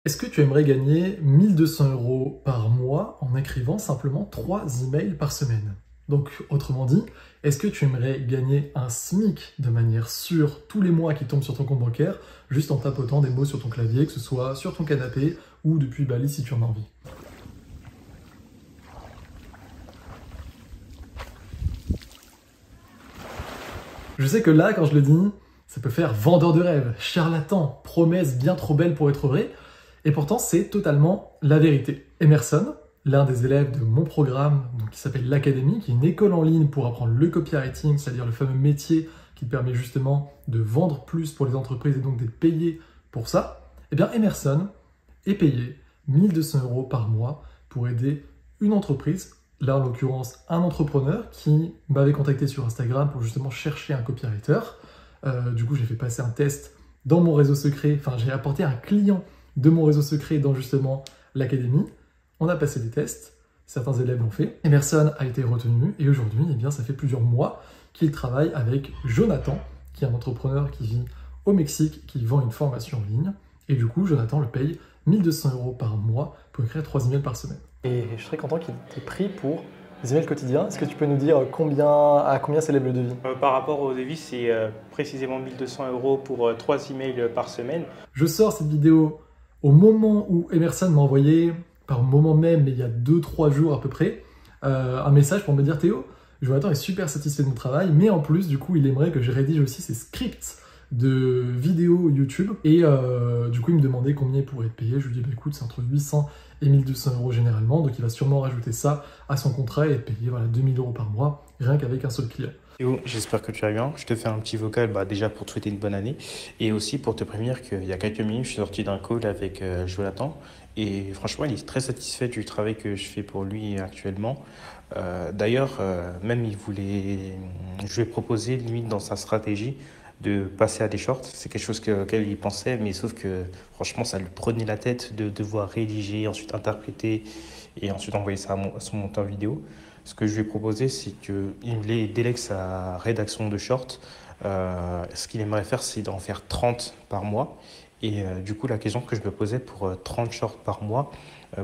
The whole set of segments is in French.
Est-ce que tu aimerais gagner 1200 € par mois en écrivant simplement 3 emails par semaine? Donc, autrement dit, est-ce que tu aimerais gagner un SMIC de manière sûre tous les mois qui tombent sur ton compte bancaire, juste en tapotant des mots sur ton clavier, que ce soit sur ton canapé ou depuis Bali si tu en as envie? Je sais que là, quand je le dis, ça peut faire vendeur de rêve, charlatan, promesse bien trop belle pour être vraie, et pourtant c'est totalement la vérité. Emerson, l'un des élèves de mon programme, donc, qui s'appelle l'Académie, qui est une école en ligne pour apprendre le copywriting, c'est-à-dire le fameux métier qui permet justement de vendre plus pour les entreprises et donc d'être payé pour ça, eh bien Emerson est payé 1200 € par mois pour aider une entreprise, là en l'occurrence un entrepreneur qui m'avait contacté sur Instagram pour justement chercher un copywriter. Du coup j'ai fait passer un test dans mon réseau secret, enfin j'ai apporté un client de mon réseau secret dans justement l'Académie. On a passé des tests, certains élèves l'ont fait. Emerson a été retenu et aujourd'hui, eh bien, ça fait plusieurs mois qu'il travaille avec Jonathan, qui est un entrepreneur qui vit au Mexique, qui vend une formation en ligne. Et du coup, Jonathan le paye 1200 € par mois pour écrire 3 emails par semaine. Et je serais content qu'il t'ait pris pour des emails quotidiens. Est-ce que tu peux nous dire à combien s'élève le devis? Par rapport au devis, c'est précisément 1200 € pour 3 emails par semaine. Je sors cette vidéo au moment où Emerson m'a envoyé, par moment même, mais il y a 2-3 jours à peu près, un message pour me dire « Théo, Jonathan est super satisfait de mon travail, mais en plus, du coup, il aimerait que je rédige aussi ses scripts de vidéos YouTube. » Et du coup, il me demandait combien il pourrait être payé. Je lui dis bah, « Écoute, c'est entre 800 et 1200 € généralement, donc il va sûrement rajouter ça à son contrat et être payé voilà, 2000 € par mois, rien qu'avec un seul client. » Théo, j'espère que tu vas bien. Je te fais un petit vocal déjà pour te souhaiter une bonne année et aussi pour te prévenir qu'il y a quelques minutes, je suis sorti d'un call avec Jonathan et franchement, il est très satisfait du travail que je fais pour lui actuellement. D'ailleurs, même je lui ai proposé, limite dans sa stratégie, de passer à des shorts. C'est quelque chose auquel il pensait, mais sauf que franchement, ça lui prenait la tête de devoir rédiger, ensuite interpréter et ensuite envoyer ça à son monteur vidéo. Ce que je lui ai proposé, c'est qu'il délègue sa rédaction de shorts. Ce qu'il aimerait faire, c'est d'en faire 30 par mois. Et du coup, la question que je me posais pour 30 shorts par mois,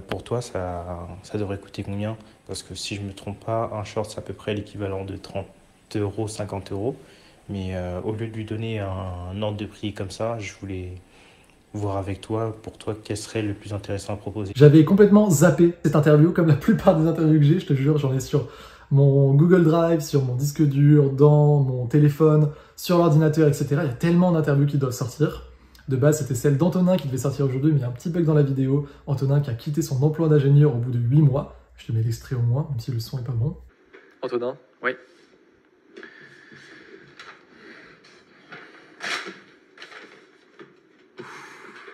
pour toi, ça devrait coûter combien? Parce que si je ne me trompe pas, un short, c'est à peu près l'équivalent de 30 €, 50 €. Mais au lieu de lui donner un ordre de prix comme ça, je voulais voir avec toi, pour toi, quel serait le plus intéressant à proposer. J'avais complètement zappé cette interview, comme la plupart des interviews que j'ai, je te jure, j'en ai sur mon Google Drive, sur mon disque dur, dans mon téléphone, sur l'ordinateur, etc. Il y a tellement d'interviews qui doivent sortir. De base, c'était celle d'Antonin qui devait sortir aujourd'hui, mais il y a un petit bug dans la vidéo. Antonin qui a quitté son emploi d'ingénieur au bout de 8 mois. Je te mets l'extrait au moins, même si le son est pas bon. Antonin? Oui.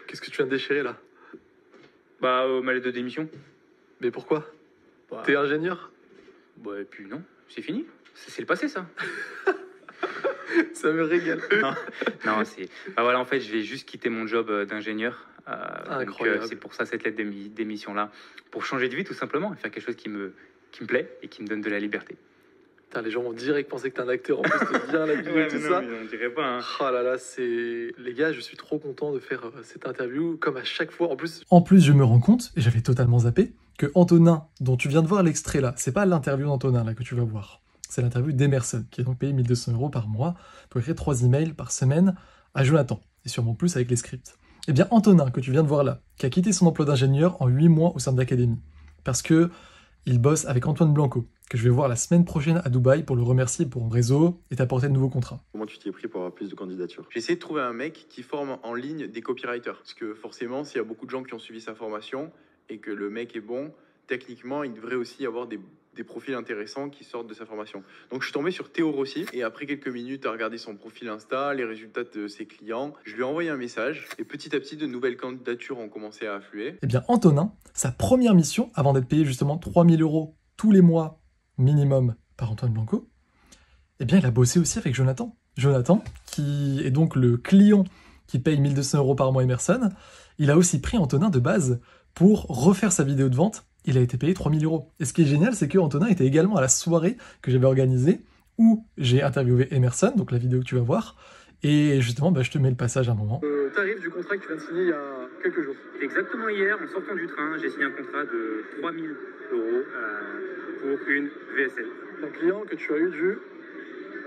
Qu'est-ce que tu viens de déchirer là? Bah, ma lettre de démission. Mais pourquoi? Bah, T'es ingénieur? bah, et puis non, c'est fini. C'est le passé, ça. Ça me régale. Non, c'est... Bah voilà, en fait, je vais juste quitter mon job d'ingénieur. Incroyable. C'est pour ça cette lettre de démission-là. Pour changer de vie, tout simplement, et faire quelque chose qui me plaît et qui me donne de la liberté. Putain, les gens vont direct penser que t'es un acteur, en plus t'es bien habillé Ouais, et tout mais non, ça. mais on dirait pas, hein. Oh là là, c'est... Les gars, je suis trop content de faire cette interview, comme à chaque fois. En plus, je me rends compte, et j'avais totalement zappé, que Antonin, dont tu viens de voir l'extrait là, c'est pas l'interview d'Antonin là que tu vas voir. C'est l'interview d'Emerson, qui est donc payé 1200 € par mois pour écrire 3 emails par semaine à Jonathan, et sûrement plus avec les scripts. Eh bien, Antonin, que tu viens de voir là, qui a quitté son emploi d'ingénieur en 8 mois au sein de l'Académie, parce que il bosse avec Antoine Blanco, que je vais voir la semaine prochaine à Dubaï pour le remercier pour mon réseau et t'apporter de nouveaux contrats. Comment tu t'y es pris pour avoir plus de candidatures? J'ai essayé de trouver un mec qui forme en ligne des copywriters. Parce que forcément, s'il y a beaucoup de gens qui ont suivi sa formation et que le mec est bon, techniquement, il devrait aussi y avoir des profils intéressants qui sortent de sa formation. Donc je suis tombé sur Théo Rossi et après quelques minutes à regarder son profil Insta, les résultats de ses clients, je lui ai envoyé un message et petit à petit de nouvelles candidatures ont commencé à affluer. Eh bien Antonin, sa première mission, avant d'être payé justement 3000 € tous les mois minimum par Antoine Blanco, eh bien il a bossé aussi avec Jonathan. Jonathan, qui est donc le client qui paye 1200 € par mois Emerson, il a aussi pris Antonin de base pour refaire sa vidéo de vente. Il a été payé 3000 €. Et ce qui est génial, c'est que Antonin était également à la soirée que j'avais organisée où j'ai interviewé Emerson, donc la vidéo que tu vas voir. Et justement, je te mets le passage à un moment. Tarif du contrat que tu viens de signer il y a quelques jours. Exactement hier, en sortant du train, j'ai signé un contrat de 3 000 euros pour une VSL. Un client que tu as eu du...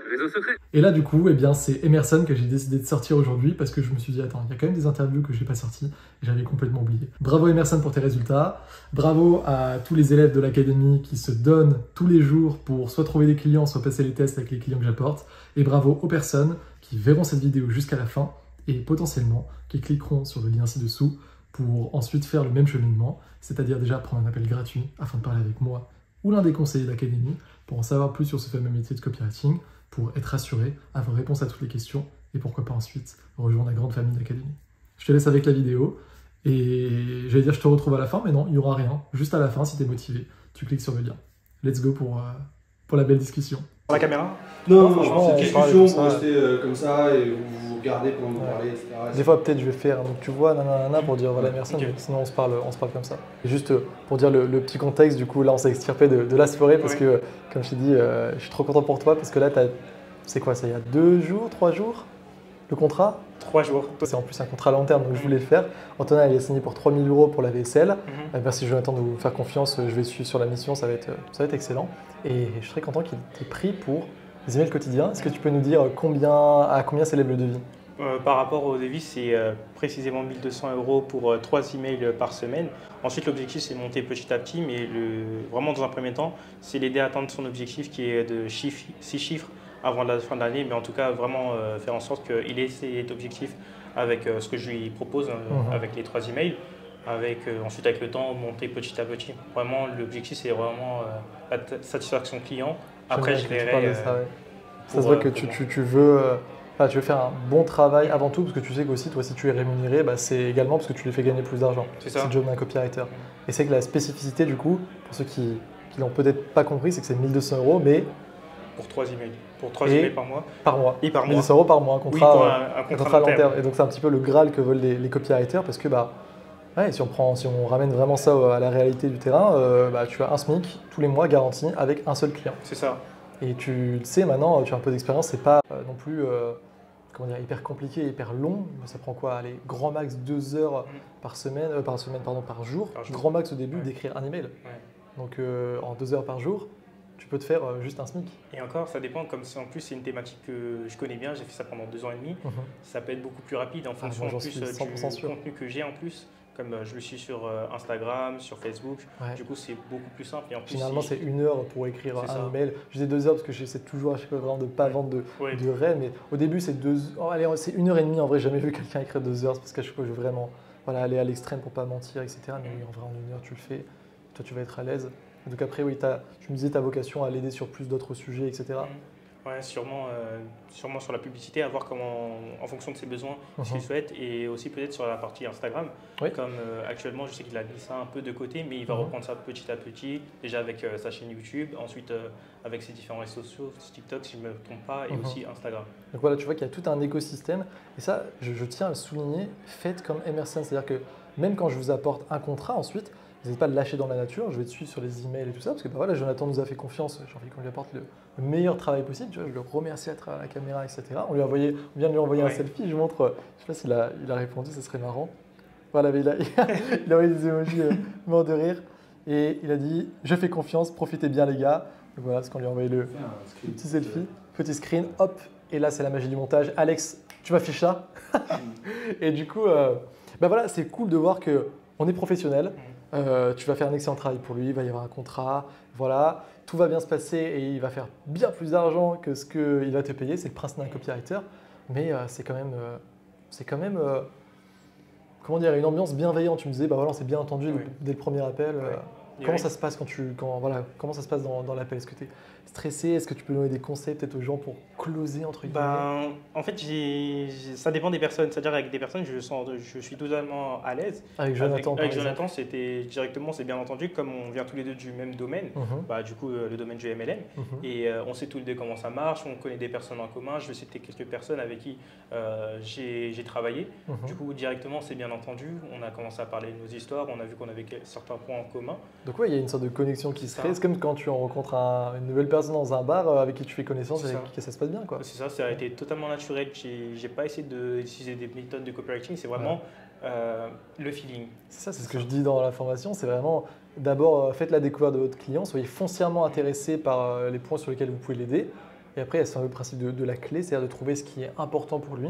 Réseau secret. Et là, du coup, eh bien, c'est Emerson que j'ai décidé de sortir aujourd'hui parce que je me suis dit, attends, il y a quand même des interviews que je n'ai pas sorties et j'avais complètement oublié. Bravo Emerson pour tes résultats. Bravo à tous les élèves de l'académie qui se donnent tous les jours pour soit trouver des clients, soit passer les tests avec les clients que j'apporte. Et bravo aux personnes qui verront cette vidéo jusqu'à la fin et potentiellement qui cliqueront sur le lien ci-dessous pour ensuite faire le même cheminement, c'est-à-dire déjà prendre un appel gratuit afin de parler avec moi ou l'un des conseillers d'académie pour en savoir plus sur ce fameux métier de copywriting, pour être rassuré, avoir réponse à toutes les questions et pourquoi pas ensuite rejoindre la grande famille d'académie. Je te laisse avec la vidéo et j'allais dire je te retrouve à la fin, mais non, il n'y aura rien. Juste à la fin, si tu es motivé, tu cliques sur le lien. Let's go pour la belle discussion. Pour la caméra? Non, franchement, c'est une on parle discussion comme pour ça. rester comme ça et vous regardez pendant que vous parlez, etc. Des fois, peut-être, je vais faire, donc tu vois, nanana, pour dire voilà, merci, mais sinon on se parle comme ça. Et juste pour dire le petit contexte, du coup, là, on s'est extirpé de la soirée parce que, comme je t'ai dit, je suis trop content pour toi parce que là, c'est quoi, ça, il y a 2 jours, 3 jours, le contrat? 3 jours. C'est en plus un contrat à long terme, donc je voulais le faire. Antonin, il est signé pour 3 000 euros pour la VSL. Merci Jonathan de vous faire confiance, je vais suivre sur la mission, ça va être excellent. Et je suis très content qu'il t'ait pris pour les emails quotidiens. Est-ce que tu peux nous dire à combien s'élève le devis? Par rapport au devis, c'est précisément 1 200 euros pour 3 emails par semaine. Ensuite, l'objectif, c'est de monter petit à petit, mais vraiment, dans un premier temps, c'est l'aider à atteindre son objectif qui est de 6 chiffres avant la fin de l'année, mais en tout cas, vraiment faire en sorte qu'il ait cet objectif avec ce que je lui propose, avec les 3 emails. Ensuite, avec le temps, monter petit à petit. Vraiment, l'objectif, c'est vraiment la satisfaction client. Après, je verrai. Ça se voit que tu veux faire un bon travail avant tout, parce que tu sais qu'aussi, toi, si tu es rémunéré, c'est également parce que tu lui fais gagner plus d'argent. C'est ça. le job d'un copywriter. Et c'est que la spécificité, du coup, pour ceux qui l'ont peut-être pas compris, c'est que c'est 1 200 euros, mais Pour 3 emails. Pour 3 emails par mois. par mois. Et par 1 mois. 200 euros par mois, un Oui, contrat, pour un contrat à long terme. Et donc, c'est un petit peu le Graal que veulent les copywriters, parce que si on ramène vraiment ça à la réalité du terrain, tu as un SMIC tous les mois garanti avec un seul client. C'est ça. Et tu le sais maintenant, tu as un peu d'expérience, c'est pas non plus hyper compliqué, hyper long. Ça prend quoi? Allez, grand max 2 heures par jour. Grand max au début d'écrire un email. Donc en 2 heures par jour, tu peux te faire juste un SMIC. Et encore, ça dépend, comme en plus c'est une thématique que je connais bien, j'ai fait ça pendant 2 ans et demi, ça peut être beaucoup plus rapide en fonction en plus du contenu que j'ai en plus. Comme je le suis sur Instagram, sur Facebook, du coup c'est beaucoup plus simple. Et en plus, finalement, c'est 1 heure pour écrire un email. Je disais 2 heures parce que j'essaie toujours à chaque fois vraiment de ne pas vendre de rêve, mais au début c'est 1 heure et demie. En vrai, j'ai jamais vu quelqu'un écrire 2 heures parce qu'à chaque fois je veux vraiment aller à l'extrême pour pas mentir, etc. Mais oui, en vrai, en 1 heure tu le fais, toi tu vas être à l'aise. Donc après, oui, tu me disais ta vocation à l'aider sur plus d'autres sujets, etc. Ouais, sûrement sur la publicité, à voir comment, en fonction de ses besoins, ce qu'il souhaite, et aussi peut-être sur la partie Instagram. Comme actuellement, je sais qu'il a mis ça un peu de côté, mais il va reprendre ça petit à petit, déjà avec sa chaîne YouTube, ensuite avec ses différents réseaux sociaux, TikTok si je ne me trompe pas, et aussi Instagram. Donc voilà, tu vois qu'il y a tout un écosystème, et ça, je tiens à le souligner, faites comme Emerson, c'est-à-dire que même quand je vous apporte un contrat ensuite, n'hésitez pas à le lâcher dans la nature, je vais te suivre sur les emails et tout ça, parce que Jonathan nous a fait confiance, j'ai envie qu'on lui apporte le meilleur travail possible, tu vois, je le remercie à travers la caméra, etc. On vient de lui envoyer un selfie, je montre, je sais pas s'il a répondu, ce serait marrant. Voilà, mais il a envoyé des emojis morts de rire, et il a dit « Je fais confiance, profitez bien les gars ». Donc voilà, parce qu'on lui a envoyé le petit selfie, petit screen, hop, et là c'est la magie du montage. Alex, tu m'affiches ça. Et du coup, voilà, c'est cool de voir qu'on est professionnel. Tu vas faire un excellent travail pour lui, il va y avoir un contrat, voilà, tout va bien se passer et il va faire bien plus d'argent que ce qu'il va te payer, c'est le principe d'un copywriter, mais c'est quand même comment dire, une ambiance bienveillante. Tu me disais, on s'est bien entendu dès le premier appel. Comment ça se passe comment ça se passe dans l'appel? Est-ce que tu es stressé? Est-ce que tu peux donner des conseils peut-être aux gens pour closer entre guillemets? En fait, ça dépend des personnes. C'est-à-dire avec des personnes, je suis totalement à l'aise. Avec Jonathan, avec Jonathan, c'était directement, c'est bien entendu, comme on vient tous les deux du même domaine, du coup le domaine du MLM, et on sait tous les deux comment ça marche, on connaît des personnes en commun. Je vais citer quelques personnes avec qui j'ai travaillé. Du coup, directement, c'est bien entendu. On a commencé à parler de nos histoires, on a vu qu'on avait certains points en commun. Donc il y a une sorte de connexion qui se crée. C'est comme quand tu rencontres une nouvelle personne dans un bar avec qui tu fais connaissance et avec qui ça se passe bien, quoi. C'est ça, ça a été totalement naturel. J'ai pas essayé d'utiliser des méthodes de copywriting. C'est vraiment Le feeling. C'est ça, c'est ce que je dis dans la formation, c'est vraiment d'abord faites la découverte de votre client, soyez foncièrement intéressé par les points sur lesquels vous pouvez l'aider. Et après, c'est un peu le principe de la clé, c'est-à-dire de trouver ce qui est important pour lui.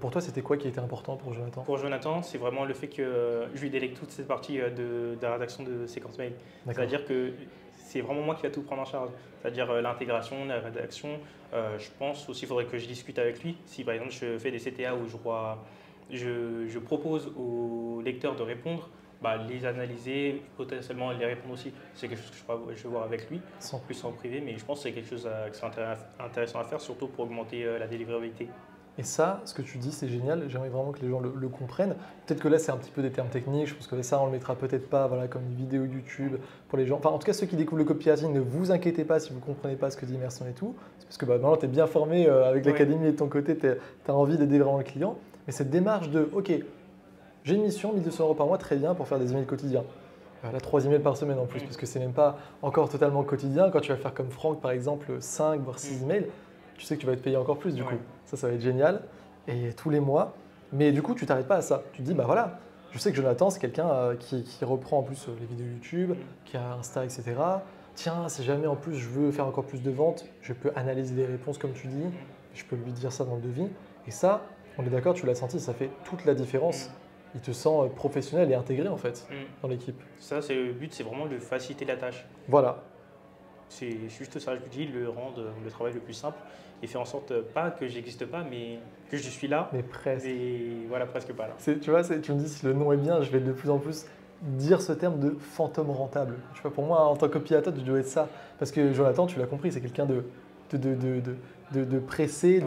Pour toi, c'était quoi qui était important pour Jonathan? Pour Jonathan, c'est vraiment le fait que je lui délègue toute cette partie de la rédaction de séquences mail. C'est-à-dire que c'est vraiment moi qui va tout prendre en charge. C'est-à-dire l'intégration, la rédaction. Je pense aussi qu'il faudrait que je discute avec lui. Si par exemple je fais des CTA où je propose aux lecteurs de répondre, les analyser, potentiellement les répondre aussi. C'est quelque chose que je vais voir avec lui, sans plus en privé, mais je pense que c'est quelque chose qui serait intéressant à faire, surtout pour augmenter la délivrabilité. Et ça, ce que tu dis, c'est génial. J'aimerais vraiment que les gens le comprennent. Peut-être que là, c'est un petit peu des termes techniques. Je pense que ça, on le mettra peut-être pas comme une vidéo YouTube pour les gens. Enfin, en tout cas, ceux qui découvrent le copywriting, ne vous inquiétez pas si vous ne comprenez pas ce que dit Emerson et tout. C'est parce que maintenant, tu es bien formé avec l'académie et de ton côté, tu as envie d'aider vraiment le client. Mais cette démarche de, OK, j'ai une mission, 1 200 € par mois, très bien, pour faire des emails quotidiens. Là, 3 emails par semaine en plus, parce que c'est même pas encore totalement quotidien. Quand tu vas faire comme Franck, par exemple, 5 voire 6 emails, tu sais que tu vas être payé encore plus du coup. Ça va être génial. Et tous les mois. Mais du coup, tu t'arrêtes pas à ça. Tu te dis, voilà, je sais que Jonathan, c'est quelqu'un qui reprend en plus les vidéos YouTube, qui a Insta, etc. Tiens, si jamais en plus je veux faire encore plus de ventes, je peux analyser les réponses comme tu dis. Je peux lui dire ça dans le devis. Et ça, on est d'accord, tu l'as senti, ça fait toute la différence. Il te sent professionnel et intégré en fait dans l'équipe. Ça, c'est le but, c'est vraiment de faciliter la tâche. Voilà. C'est juste ça, je lui dis, le rendre le travail le plus simple et faire en sorte, pas que j'existe pas, mais que je suis là. Mais presque. Et voilà, presque pas là. Tu vois, tu me dis si le nom est bien, je vais de plus en plus dire ce terme de fantôme rentable. Je sais pas, pour moi, en tant que pilote, tu dois être ça. Parce que Jonathan, tu l'as compris, c'est quelqu'un de pressé,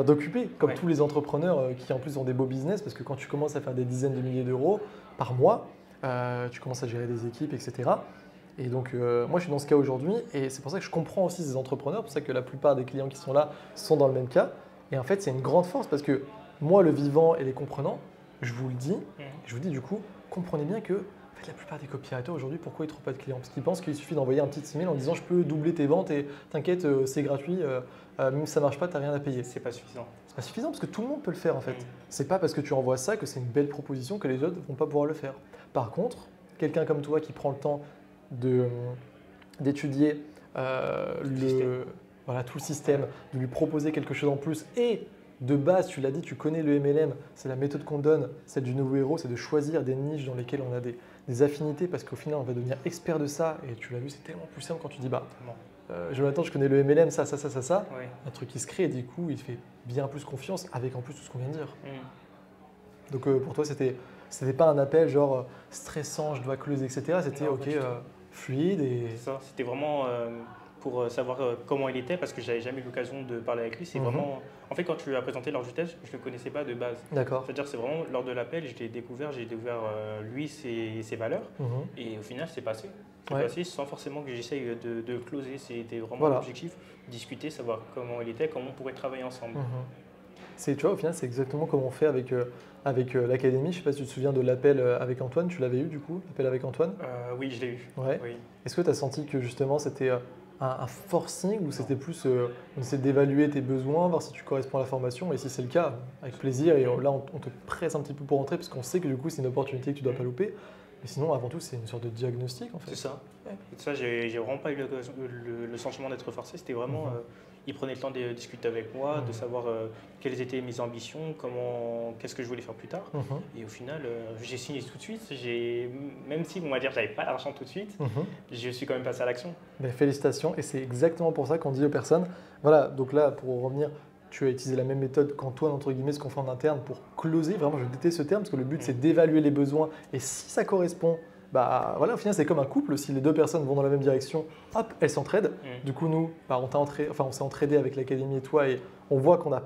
d'occupé, comme tous les entrepreneurs qui en plus ont des beaux business, parce que quand tu commences à faire des dizaines de milliers d'euros par mois, tu commences à gérer des équipes, etc. Et donc, moi, je suis dans ce cas aujourd'hui et c'est pour ça que je comprends aussi ces entrepreneurs, c'est pour ça que la plupart des clients qui sont là sont dans le même cas. Et en fait, c'est une grande force parce que moi, le vivant et les comprenants, je vous le dis, je vous dis du coup, comprenez bien que en fait, la plupart des copywriters aujourd'hui, pourquoi ils ne trouvent pas de clients? Parce qu'ils pensent qu'il suffit d'envoyer un petit email en disant je peux doubler tes ventes et t'inquiète, c'est gratuit, même si ça ne marche pas, tu n'as rien à payer. C'est pas suffisant. C'est pas suffisant parce que tout le monde peut le faire en fait. C'est pas parce que tu envoies ça que c'est une belle proposition que les autres ne vont pas pouvoir le faire. Par contre, quelqu'un comme toi qui prend le temps d'étudier tout le système, de lui proposer quelque chose en plus et de base, tu l'as dit, tu connais le MLM, c'est la méthode qu'on donne, celle du nouveau héros, c'est de choisir des niches dans lesquelles on a des affinités parce qu'au final, on va devenir expert de ça et tu l'as vu, c'est tellement plus simple quand tu dis Jonathan, je connais le MLM, ça, un truc qui se crée et du coup, il te fait bien plus confiance avec en plus tout ce qu'on vient de dire. Donc pour toi, c'était pas un appel genre stressant, je dois closer, etc. C'était fluide et… C'était vraiment pour savoir comment il était parce que j'avais jamais eu l'occasion de parler avec lui. C'est vraiment… En fait, quand tu lui as présenté lors du test, je ne le connaissais pas de base. D'accord. C'est-à-dire c'est vraiment lors de l'appel, j'ai découvert lui, ses valeurs et au final, c'est passé. C'est passé sans forcément que j'essaye de closer. C'était vraiment l'objectif, discuter, savoir comment il était, comment on pourrait travailler ensemble. Tu vois, au final, c'est exactement comme on fait avec l'académie. Je ne sais pas si tu te souviens de l'appel avec Antoine. Tu l'avais eu du coup, l'appel avec Antoine? Oui, je l'ai eu. Ouais. Oui. Est-ce que tu as senti que justement c'était un forcing ou c'était plus on essaie d'évaluer tes besoins, voir si tu corresponds à la formation? Et si c'est le cas, avec plaisir. Et là, on te presse un petit peu pour rentrer parce qu'on sait que du coup, c'est une opportunité que tu ne dois pas louper. Mais sinon, avant tout, c'est une sorte de diagnostic en fait. C'est ça. Et ça, j'ai vraiment pas eu le sentiment d'être forcé. C'était vraiment, il prenait le temps de discuter avec moi, de savoir quelles étaient mes ambitions, qu'est-ce que je voulais faire plus tard. Et au final, j'ai signé tout de suite. Même si, on va dire, j'avais pas l'argent tout de suite, je suis quand même passé à l'action. Ben, félicitations. Et c'est exactement pour ça qu'on dit aux personnes, voilà, donc là, pour revenir, tu as utilisé la même méthode qu'Antoine, entre guillemets, ce qu'on fait en interne pour closer. Vraiment, je déteste ce terme parce que le but, c'est d'évaluer les besoins. Et si ça correspond, au final, c'est comme un couple. Si les deux personnes vont dans la même direction, hop, elles s'entraident. Du coup, nous, on s'est entraidé avec l'académie et toi et on voit qu'on n'a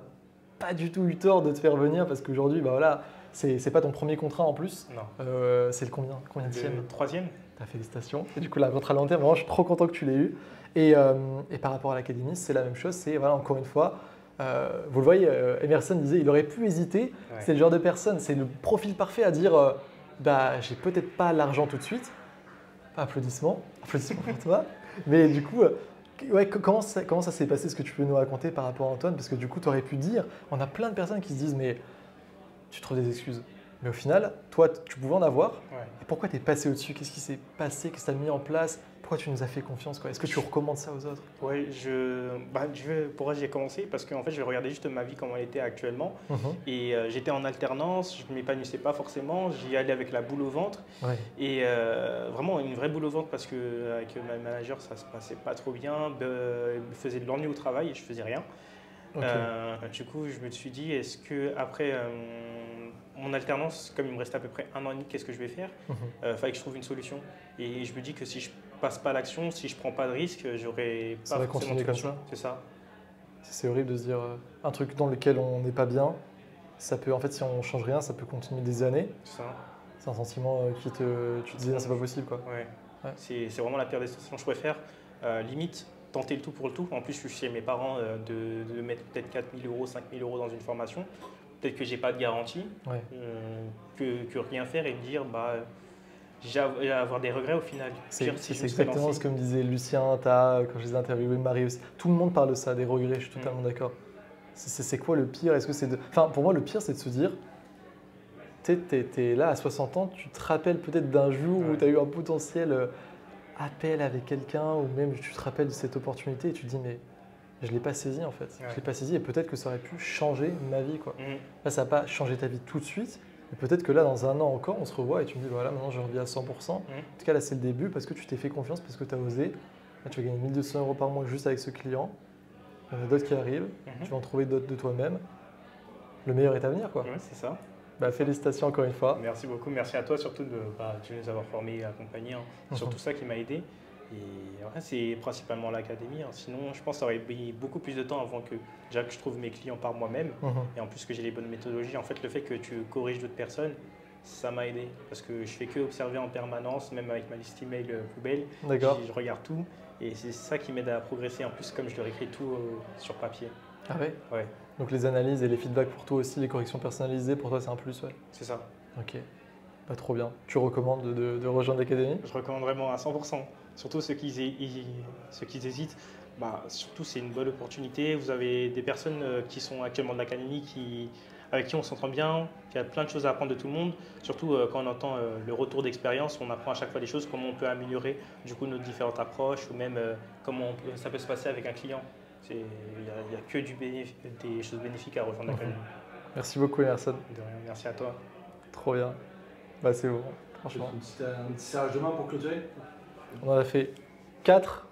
pas du tout eu tort de te faire venir parce qu'aujourd'hui, c'est pas ton premier contrat en plus. Non. C'est le combienième? Le 3e. Félicitations. Et du coup, la contrat à long terme, vraiment, je suis trop content que tu l'aies eu. Et par rapport à l'académie, c'est la même chose. C'est, encore une fois, vous le voyez, Emerson disait il aurait pu hésiter. C'est le genre de personne, c'est le profil parfait à dire j'ai peut-être pas l'argent tout de suite. Applaudissements pour toi. Mais du coup, comment ça s'est passé? Ce que tu peux nous raconter par rapport à Antoine? Parce que du coup, tu aurais pu dire, on a plein de personnes qui se disent mais tu trouves des excuses. Mais au final, toi, tu pouvais en avoir. Ouais. Et pourquoi tu es passé au-dessus? Qu'est-ce qui s'est passé? Qu'est-ce que tu as mis en place? Pourquoi tu nous as fait confiance, quoi? Est-ce que tu recommandes ça aux autres? Ouais, pourquoi j'ai commencé? Parce qu'en fait, je regardais juste ma vie comment elle était actuellement. Et j'étais en alternance, je ne m'épanouissais pas forcément, j'y allais avec la boule au ventre. Ouais. Et vraiment une vraie boule au ventre parce qu'avec ma manager, ça se passait pas trop bien. Elle me faisait de l'ennui au travail et je faisais rien. Ok. Du coup, je me suis dit, est-ce que après mon alternance, comme il me restait à peu près 1 an et demi, qu'est-ce que je vais faire? Fallait que je trouve une solution. Et je me dis que si je passe pas à l'action, si je prends pas de risque, j'aurai Ça pas va forcément de continuer comme solution. ça. C'est ça. C'est horrible de se dire un truc dans lequel on n'est pas bien. Ça peut, en fait, si on change rien, ça peut continuer des années. C'est ça. C'est un sentiment tu te dis, non, c'est pas possible, quoi. Ouais. Ouais. C'est vraiment la pire des situations. Je préfère limite tenter le tout pour le tout. En plus, je suis chez mes parents de mettre peut-être 4 000 euros, 5 000 euros dans une formation. Peut-être que j'ai pas de garantie. Ouais. Que rien faire et me dire, j'ai à avoir des regrets au final. C'est Pire, si je me serais exactement lancé. ce que me disait Lucien, quand je les ai interviewés, Marie aussi. Tout le monde parle de ça, des regrets, je suis totalement d'accord. C'est quoi le pire? Est-ce que c'est Enfin, pour moi, le pire, c'est de se dire, t'es là à 60 ans, tu te rappelles peut-être d'un jour où Ouais. tu as eu un potentiel appel avec quelqu'un, ou même tu te rappelles de cette opportunité et tu te dis, mais je ne l'ai pas saisi en fait. Je Ouais. ne l'ai pas saisi et peut-être que ça aurait pu changer ma vie, quoi. Mhm. Là, ça n'a pas changé ta vie tout de suite, mais peut-être que là, dans 1 an encore, on se revoit et tu me dis, voilà, maintenant j'ai envie à 100%. En tout cas, là, c'est le début parce que tu t'es fait confiance, parce que tu as osé. Là, tu vas gagner 1 200 euros par mois juste avec ce client. Il y en a d'autres qui arrivent, tu vas en trouver d'autres de toi-même. Le meilleur est à venir, quoi. Ouais, c'est ça. Bah, félicitations encore une fois. Merci beaucoup. Merci à toi surtout de nous avoir formés et accompagnés. C'est surtout ça qui m'a aidé. Et ouais, c'est principalement l'académie. Sinon, je pense que ça aurait mis beaucoup plus de temps avant que déjà que je trouve mes clients par moi-même. Et en plus que j'ai les bonnes méthodologies. En fait, le fait que tu corriges d'autres personnes, ça m'a aidé. Parce que je fais que observer en permanence, même avec ma liste email poubelle. D'accord. Je regarde tout. Et c'est ça qui m'aide à progresser. En plus, comme je leur écris tout sur papier. Ah ouais? Ouais, Donc les analyses et les feedbacks pour toi aussi, les corrections personnalisées, pour toi c'est un plus, ouais. c'est ça. Ok, pas trop bien. Tu recommandes de rejoindre l'académie? Je recommande vraiment à 100%. Surtout ceux qui hésitent. Surtout, c'est une bonne opportunité. Vous avez des personnes qui sont actuellement de l'académie, avec qui on s'entend bien, qui a plein de choses à apprendre de tout le monde. Surtout quand on entend le retour d'expérience, on apprend à chaque fois des choses, comment on peut améliorer du coup nos différentes approches ou même comment ça peut se passer avec un client. Il n'y a que des choses bénéfiques à rejoindre l'académie. Merci beaucoup Emerson, De rien, merci à toi. trop bien. Bah c'est bon, franchement. Un petit serrage de main pour clôturer. On en a fait 4.